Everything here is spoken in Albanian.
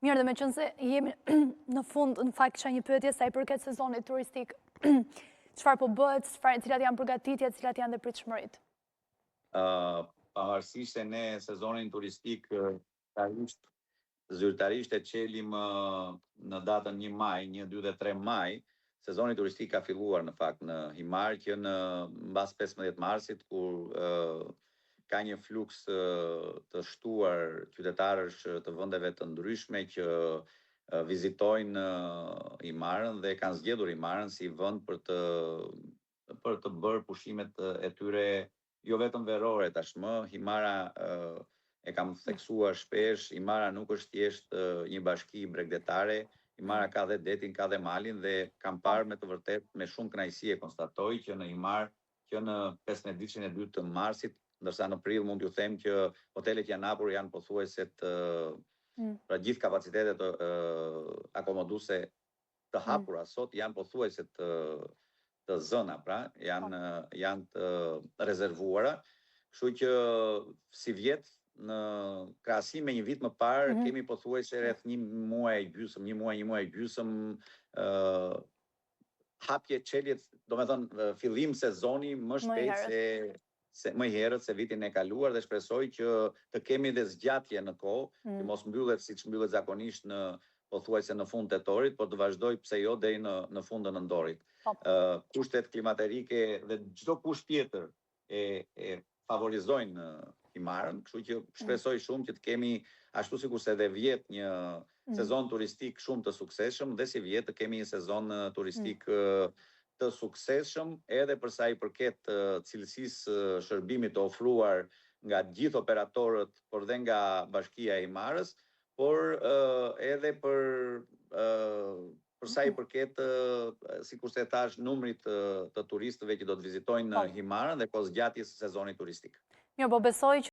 Mirë, dhe me qënë se jemi në fund, në fakt që një pyetje sa i përket sezonit turistik, qëfar po bëhet, cilat janë përgatitjet, cilat janë dhe pritshmërit? Pavarësisht se ne sezonin turistik zyrtarisht e qelim në datën 1 maj, 1, 2 dhe 3 maj, sezoni turistik ka filluar në fakt në Himar që në mbas 15 marsit kur ka një fluks të shtuar qytetarësh të vendeve të ndryshme që vizitojnë Himarën dhe kanë zgjedhur Himarën si vend për të bërë pushimet e tyre jo vetëm verore tashmë. Himara e kam theksuar shpesh, Himara nuk është thjesht një bashki bregdetare, Himara ka dhe detin, ka dhe malin dhe kam parë me të vërtet me shumë kënaqësi e konstatoj që në Himar që në 15 e 2 të marsit, ndërsa në prill mund t'ju them që hotelet janë hapur, janë pothuajse pra gjithë kapacitetet akomoduese të hapura sot janë pothuajse të zëna, pra janë të rezervuara, kështu që si vjet në krahasim me një vit më parë kemi pothuajse rreth 1 muaj gjysmë hapje çeljet, domethënë fillim sezoni më shpejt se më herët se vitin e kaluar dhe shpresoj që të kemi dhe zgjatje në kohë, që mos mbyllet siç mbyllet zakonisht në pothuajse në fund tetorit, por të vazhdoj pse jo deri në fundin e nëntorit. Kushtet klimaterike dhe çdo kusht tjetër e favorizojnë Himarën, kështu që shpresoj shumë që të kemi ashtu sikurse edhe vjet një sezon turistik shumë të suksesshëm dhe si vjet të kemi një sezon turistik të suksesshëm edhe për sa i përket cilësisë shërbimit të ofruar nga gjithë operatorët, por dhe nga Bashkia e Himarës, por edhe për sa i përket, sikurse thash, numrit të turistëve që do të vizitojnë Himarën dhe kohëzgjatjes së sezonit turistik. Mirë, po besoj